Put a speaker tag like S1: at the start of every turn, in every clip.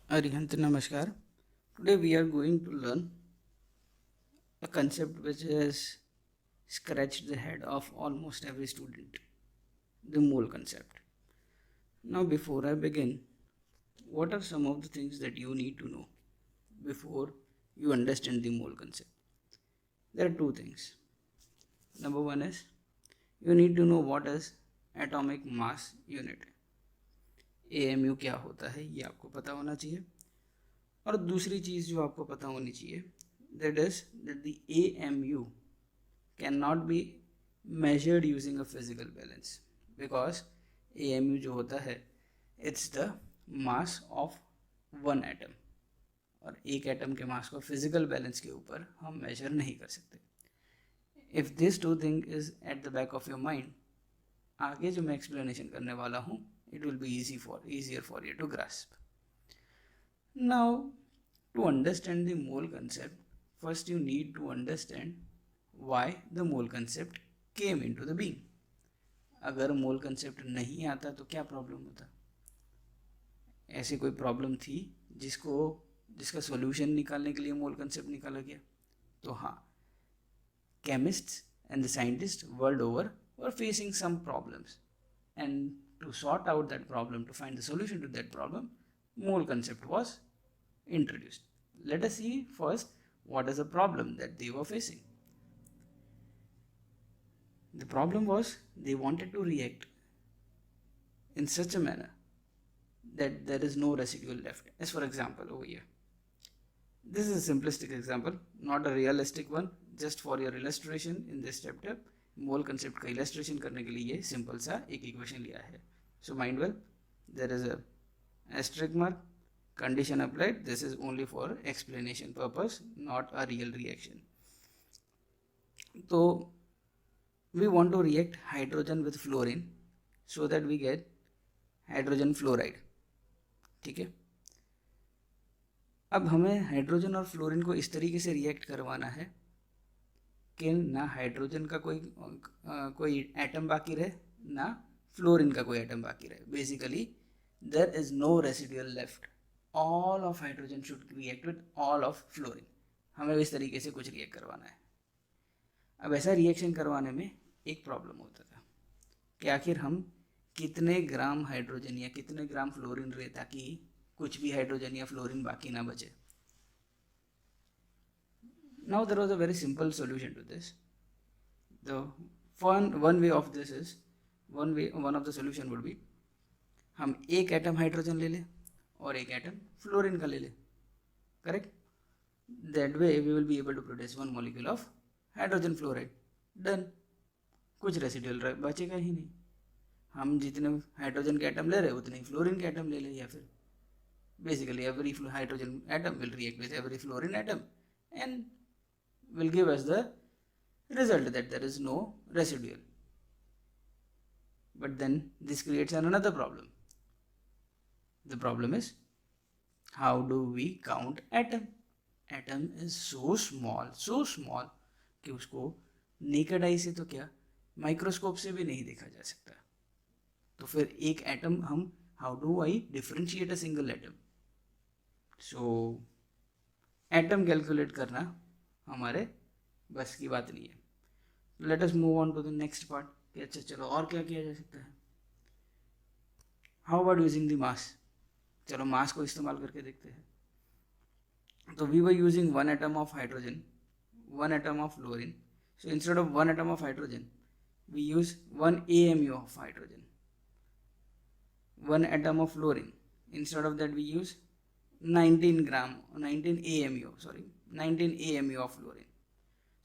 S1: Arihant, Namaskar. Today we are going to learn a concept which has scratched the head of almost every student, the mole concept. Now, before I begin, what are some of the things that you need to know before you understand the mole concept? There are two things. Number one is you need to know what is atomic mass unit. AMU क्या होता है ये आपको पता होना चाहिए. और दूसरी चीज़ जो आपको पता होनी चाहिए, that is that the AMU can not be measured using a physical balance, because AMU जो होता है it's the mass of one atom, और एक एटम के मास को फिजिकल बैलेंस के ऊपर हम मेजर नहीं कर सकते. If this two thing is at the back of your mind, आगे जो मैं एक्सप्लेनेशन करने वाला हूँ it will be easier for you to grasp. Now, to understand the mole concept, first you need to understand why the mole concept came into the being. अगर मोल concept नहीं आता तो क्या प्रॉब्लम होता? ऐसी कोई प्रॉब्लम थी जिसका सॉल्यूशन निकालने के लिए मोल कंसेप्ट निकाला गया? तो हाँ, chemists and the scientists world over were facing some problems, and to sort out that problem, to find the solution to that problem, mole concept was introduced. Let us see first what is the problem that they were facing. The problem was they wanted to react in such a manner that there is no residue left. As for example, over here, this is a simplistic example, not a realistic one, just for your illustration in this chapter. Mole concept का illustration करने के लिए simple सा एक equation लिया है. So mind well, there is a asterisk mark, condition applied. This is only for explanation purpose, not a real reaction. So we want to react hydrogen with fluorine so that we get hydrogen fluoride. ठीक है. अब हमें hydrogen और fluorine को इस तरीके से react करवाना है कि ना हाइड्रोजन का कोई एटम बाकी रहे, ना फ्लोरीन का कोई एटम बाकी रहे. Basically there is no residual left. All of hydrogen should react with all of fluorine. हमें इस तरीके से कुछ रिएक्ट करवाना है. अब ऐसा रिएक्शन करवाने में एक प्रॉब्लम होता था कि आखिर हम कितने ग्राम हाइड्रोजन या कितने ग्राम फ्लोरीन रहे ताकि कुछ भी हाइड्रोजन या फ्लोरीन बाकी ना बचे. Now there was a very simple solution to this. The one way of this is, one of the solution would be, हम एक एटम हाइड्रोजन ले लें और एक एटम फ्लोरीन का ले लें. Correct? That way we will be able to produce one molecule of hydrogen fluoride. Done. कुछ रेसिडुअल बचेगा ही नहीं. हम जितने हाइड्रोजन के एटम ले रहे हैं उतने ही फ्लोरीन के एटम ले लें, या फिर basically every hydrogen atom will react with every fluorine atom and will give us the result that there is no residual. But then this creates another problem. The problem is, how do we count atom? Atom is so small कि उसको naked eye से तो क्या, microscope से भी नहीं देखा जा सकता. तो फिर एक एटम हम, how do I differentiate a single atom? So atom calculate करना हमारे बस की बात नहीं है. Let us move on to the next part कि अच्छा चलो और क्या किया जा सकता है. How about using the mass? चलो मास को इस्तेमाल करके देखते हैं. तो we were using one atom of hydrogen, one atom of fluorine. So instead of one atom of hydrogen we use one AMU of hydrogen. One atom of fluorine, instead of that we use 19 AMU of fluorine.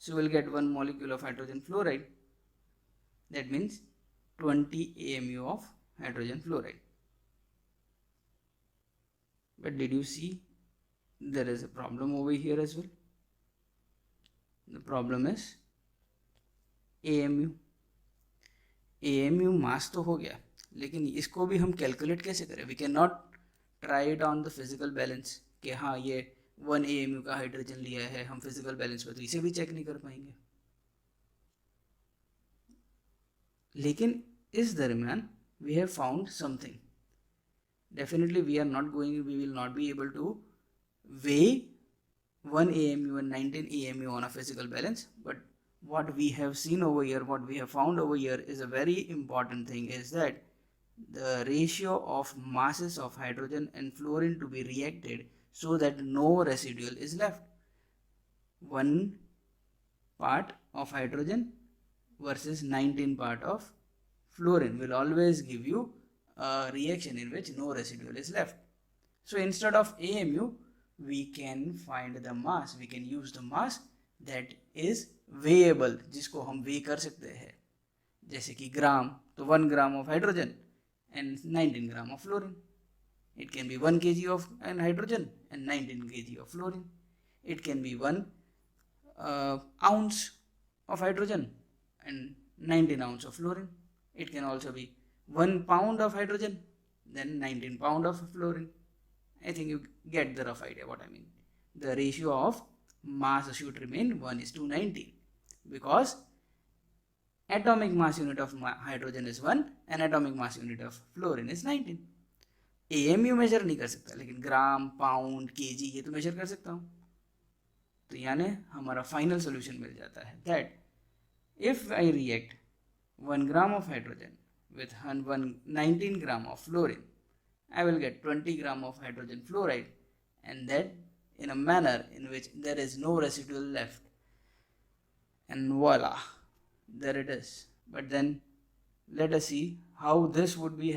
S1: So we'll get one molecule of hydrogen fluoride. That means 20 AMU of hydrogen fluoride. But did you see there is a problem over here as well? The problem is AMU. AMU मास तो हो गया, लेकिन इसको भी हम calculate कैसे करें? We can not try it on the physical balance कि हाँ ये 1 AMU का हाइड्रोजन लिया है, हम फिजिकल बैलेंस पर तो इसे भी चेक नहीं कर पाएंगे. लेकिन इस दरमियान we have found something. definitely we will not be able to weigh 1 AMU and 19 AMU on a physical balance. But what we have seen over here, what we have found over here is a very important thing, is that the ratio of masses of hydrogen and fluorine to be reacted so that no residual is left. 1 part of hydrogen versus 19 part of fluorine will always give you a reaction in which no residual is left. So instead of AMU, we can find the mass, we can use the mass that is weighable, जिसको हम weigh कर सकते हैं, जैसे कि ग्राम, तो 1 gram of hydrogen and 19 gram of fluorine. It can be 1 kg of hydrogen and 19 kg of fluorine. It can be 1 ounce of hydrogen and 19 ounce of fluorine. It can also be 1 pound of hydrogen, then 19 pound of fluorine. I think you get the rough idea what I mean. The ratio of mass should remain 1:19 because atomic mass unit of hydrogen is 1 and atomic mass unit of fluorine is 19. AMU major नहीं कर सकता, लेकिन ग्राम, pound, KG ये तो major कर सकता हूँ. तो यानी हमारा फाइनल सोल्यूशन मिल जाता है that if I react 1 gram of hydrogen with 19 gram of fluorine, I will get 20 gram of hydrogen fluoride, and that in a manner in which there is no residual left. And voila, there it is. But then let us see how this would be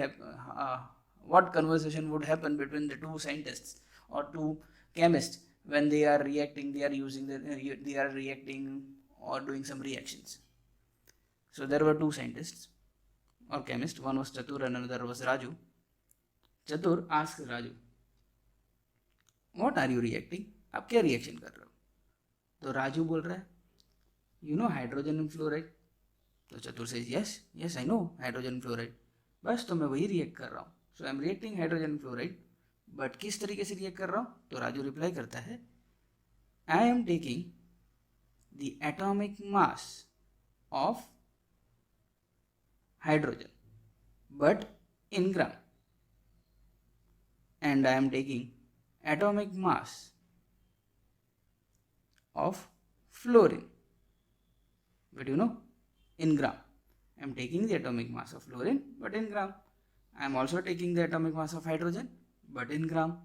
S1: what conversation would happen between the two scientists or two chemists when they are reacting, they are reacting or doing some reactions. So there were two scientists or chemists, one was Chatur and another was Raju. Chatur asked Raju, what are you reacting? आप क्या reaction कर रहे हो? तो राजू बोल रहा है, you know hydrogen and fluoride. तो चतुर says, yes I know hydrogen and fluoride. बस तो मैं वही रिएक्ट कर रहा हूँ. So I am reacting hydrogen and fluoride. But किस तरीके से रिएक्ट कर रहा हूँ? तो राजू रिप्लाई करता है, I am taking the atomic mass of hydrogen but in gram, and I am taking atomic mass of fluorine, but in gram. I am taking the atomic mass of fluorine but in gram. I am also taking the atomic mass of hydrogen but in gram.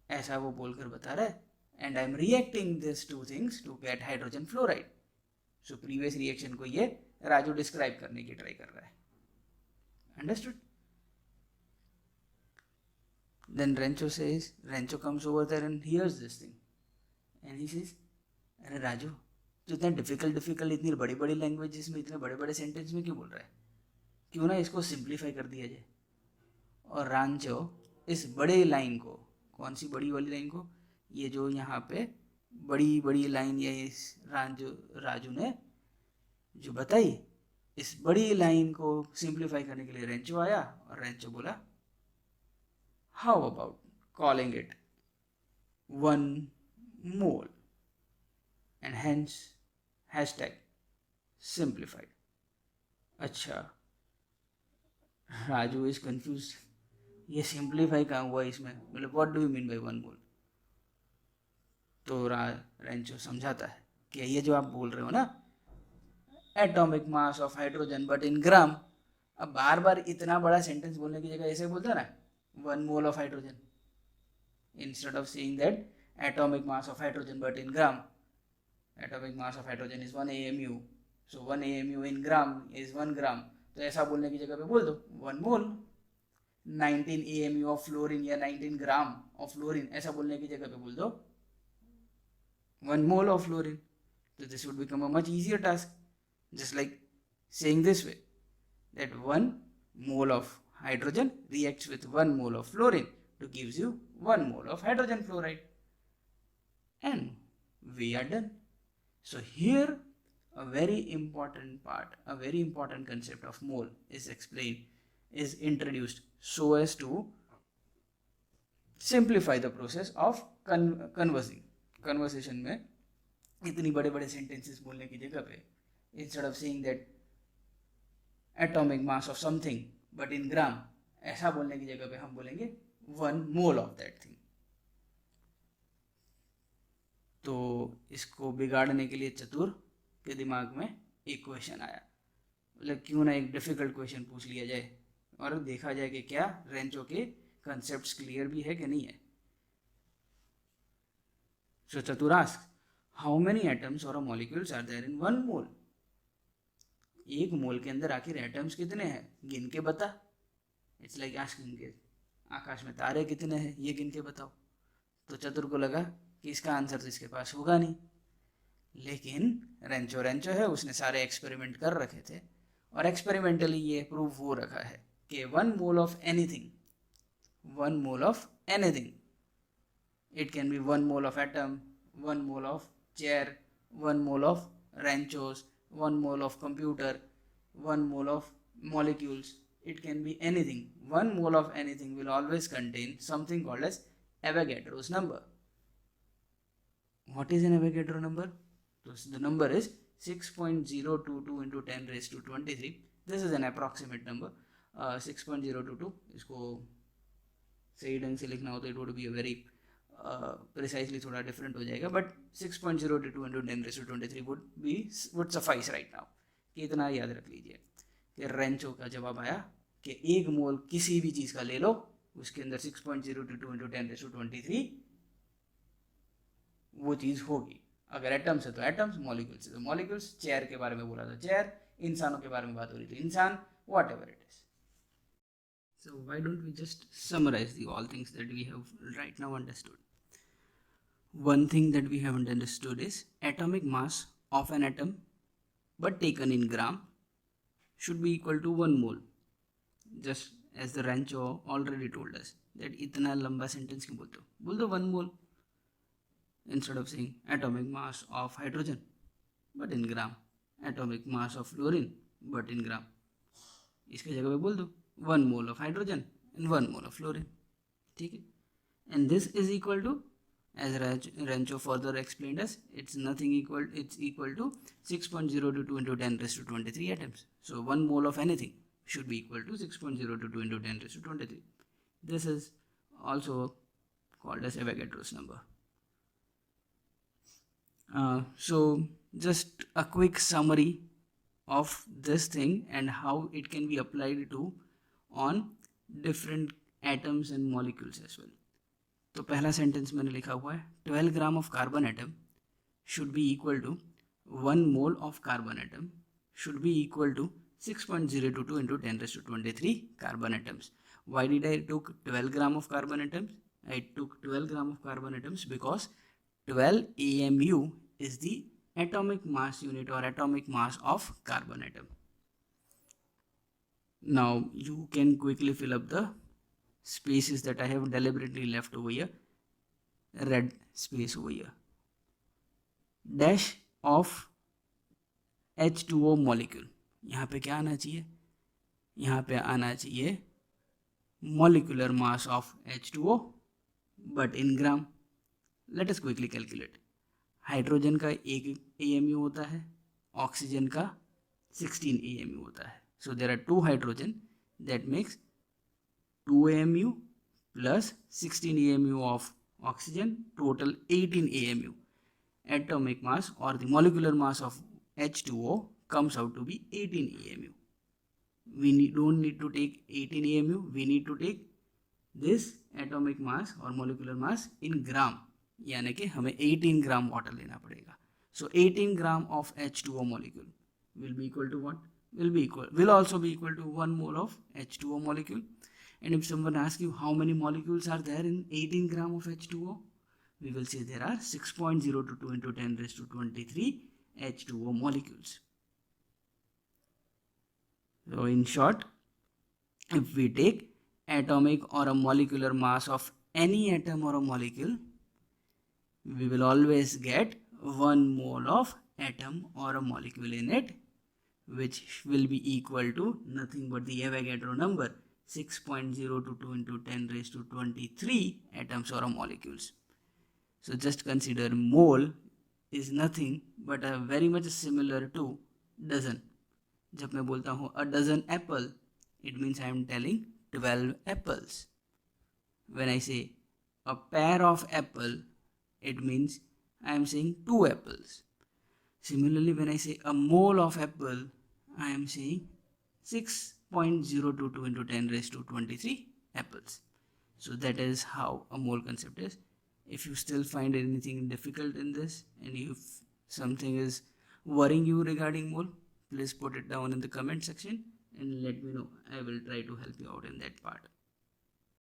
S1: ऐसा वो बोलकर बता रहा है, and I am reacting these two things to get hydrogen fluoride. So previous reaction को ये Raju describe करने की ट्राई कर रहा है. Understood? Then Rancho comes over there and hears this thing, and he says, अरे राजू, तो इतना डिफिकल्ट इतनी बड़ी बड़ी लैंग्वेजेस में इतने बड़े बड़े सेंटेंस में क्यों बोल रहा है? क्यों ना इसको सिंप्लीफाई कर दिया जाए. और रांचो इस बड़े लाइन को, कौन सी बड़ी वाली लाइन को, ये जो यहाँ पे बड़ी बड़ी लाइन ये इस राजू ने जो बताई, इस बड़ी लाइन को सिंप्लीफाई करने के लिए रेंचो आया और रेंचो बोला, how about calling it 1 mole and hence hashtag simplified. अच्छा, राजू इज कंफ्यूज, ये सिंप्लीफाई कहाँ हुआ इसमें, मतलब what do you mean by 1 mole? तो रेंचो समझाता है कि ये जो आप बोल रहे हो ना, atomic mass of hydrogen but in gram, अब बार बार इतना बड़ा सेंटेंस बोलने की जगह ऐसे बोलता ना, 1 mole of hydrogen, instead of saying that atomic mass of hydrogen but in gram. Atomic mass of hydrogen is 1 AMU, so 1 AMU in gram is 1 gram. तो ऐसा बोलने की जगह पे बोल दो 1 mole. 19 AMU of fluorine या 19 gram of fluorine ऐसा बोलने की जगह पे बोल दो 1 mole of fluorine. So this would become a much easier task, just like saying this way, that 1 mole of hydrogen reacts with 1 mole of fluorine to gives you 1 mole of hydrogen fluoride, and we are done. So here a very important part, a very important concept of mole is explained, is introduced so as to simplify the process of conversing. Conversation में इतनी बड़े बड़े sentences बोलने की जगह पे, instead of saying that atomic mass of something but in gram, ऐसा बोलने की जगह पे हम बोलेंगे 1 मोल ऑफ दैट थिंग। तो इसको बिगाड़ने के लिए चतुर के दिमाग में एक क्वेश्चन आया, मतलब क्यों ना एक डिफिकल्ट क्वेश्चन पूछ लिया जाए और देखा जाए कि क्या रेंचो के कंसेप्ट्स क्लियर भी है कि नहीं है। सो चतुर आस्क, हाउ मेनी एटम्स और मॉलिक्यूल्स आर देयर इन 1 मोल? एक मोल के अंदर आखिर एटम्स कितने हैं, गिन के बता। इट्स लाइक आस्किंग के आकाश में तारे कितने हैं, ये गिन के बताओ। तो चतुर को लगा कि इसका आंसर तो इसके पास होगा नहीं, लेकिन रेंचो रेंचो है, उसने सारे एक्सपेरिमेंट कर रखे थे और एक्सपेरिमेंटली ये प्रूव हो रखा है कि 1 mole of anything, 1 mole of anything, it can be 1 mole of atom, 1 mole of chair, 1 mole of ranchos, 1 mole of computer, 1 mole of molecules. It can be anything. 1 mole of anything will always contain something called as Avogadro's number. What is an Avogadro number? So the number is 6.022 into 10 raised to 23. This is an approximate number. 6.022, इसको सही ढंग से लिखना हो तो it would be a very precisely थोड़ा different हो जाएगा, but 6.022 into 10 raised to 23 would suffice right now। कि इतना याद रख लीजिए कि रेंचो का जवाब आया कि एक मोल किसी भी चीज़ का ले लो, उसके अंदर 6.022 into 10 raised to 23 वो चीज़ होगी। अगर एटम्स है तो एटम्स, मॉलिक्यूल्स है तो मॉलिक्यूल्स, चेयर के बारे में बोला तो चेयर, इंसानों के बारे में बात हो रही तो इंसान, what ever it is. So why don't we just summarize the all things that we have right now understood? One thing that we haven't understood is atomic mass of an atom, but taken in gram, should be equal to 1 mole. Just as the Rancho already told us that इतना लंबा sentence क्यों बोलते हो, बोल दो 1 mole instead of saying atomic mass of hydrogen but in gram, atomic mass of fluorine but in gram, इसके जगह पे बोल दो 1 mole of hydrogen and 1 mole of fluorine, ठीक है। And this is equal to, as Rancho further explained us, it's equal to 6.022 into 10 raised to 23 atoms. So 1 mole of anything should be equal to 6.022 into 10 raised to 23. This is also called as Avogadro's number. So just a quick summary of this thing and how it can be applied to on different atoms and molecules as well. तो पहला sentence मैंने लिखा हुआ है 12 gram of carbon atom should be equal to 1 mole of carbon atom should be equal to 6.022 into 10 raised to 23 carbon atoms. Why did I took 12 gram of carbon atoms? I took 12 gram of carbon atoms because 12 AMU is the atomic mass unit or atomic mass of carbon atom. Now you can quickly fill up the spaces that I have deliberately left over here. Red space over here. Dash of H2O molecule. यहाँ पे क्या आना चाहिए, यहाँ पे आना चाहिए molecular mass of H2O but in gram. Let us quickly calculate. Hydrogen का 1 AMU होता है, ऑक्सीजन का 16 AMU होता है. So there are 2 hydrogen that makes 2 AMU plus 16 AMU of oxygen, total 18 AMU. Atomic mass or the molecular mass of H2O comes out to be 18 AMU. We don't need to take 18 AMU, we need to take this atomic mass or molecular mass in gram, यानी कि हमें 18 gram water लेना पड़ेगा. So 18 gram of H2O molecule will be equal to what? Will also be equal to 1 mole of H2O molecule. And if someone asks you how many molecules are there in 18 gram of H2O, we will say there are 6.022 into 10 raised to 23 H2O molecules. So in short, if we take atomic or a molecular mass of any atom or a molecule, we will always get 1 mole of atom or a molecule in it, which will be equal to nothing but the Avogadro number, 6.022 into 10 raised to 23 atoms or molecules. So just consider mole is nothing but a very much similar to dozen. जब मैं बोलता हूँ a dozen apple, it means I am telling 12 apples. When I say a pair of apple, it means I am saying 2 apples. Similarly, when I say a mole of apple, I am saying 6.022 into 10 raised to 23 apples. So that is how a mole concept is. If you still find anything difficult in this and if something is worrying you regarding mole, please put it down in the comment section and let me know. I will try to help you out in that part.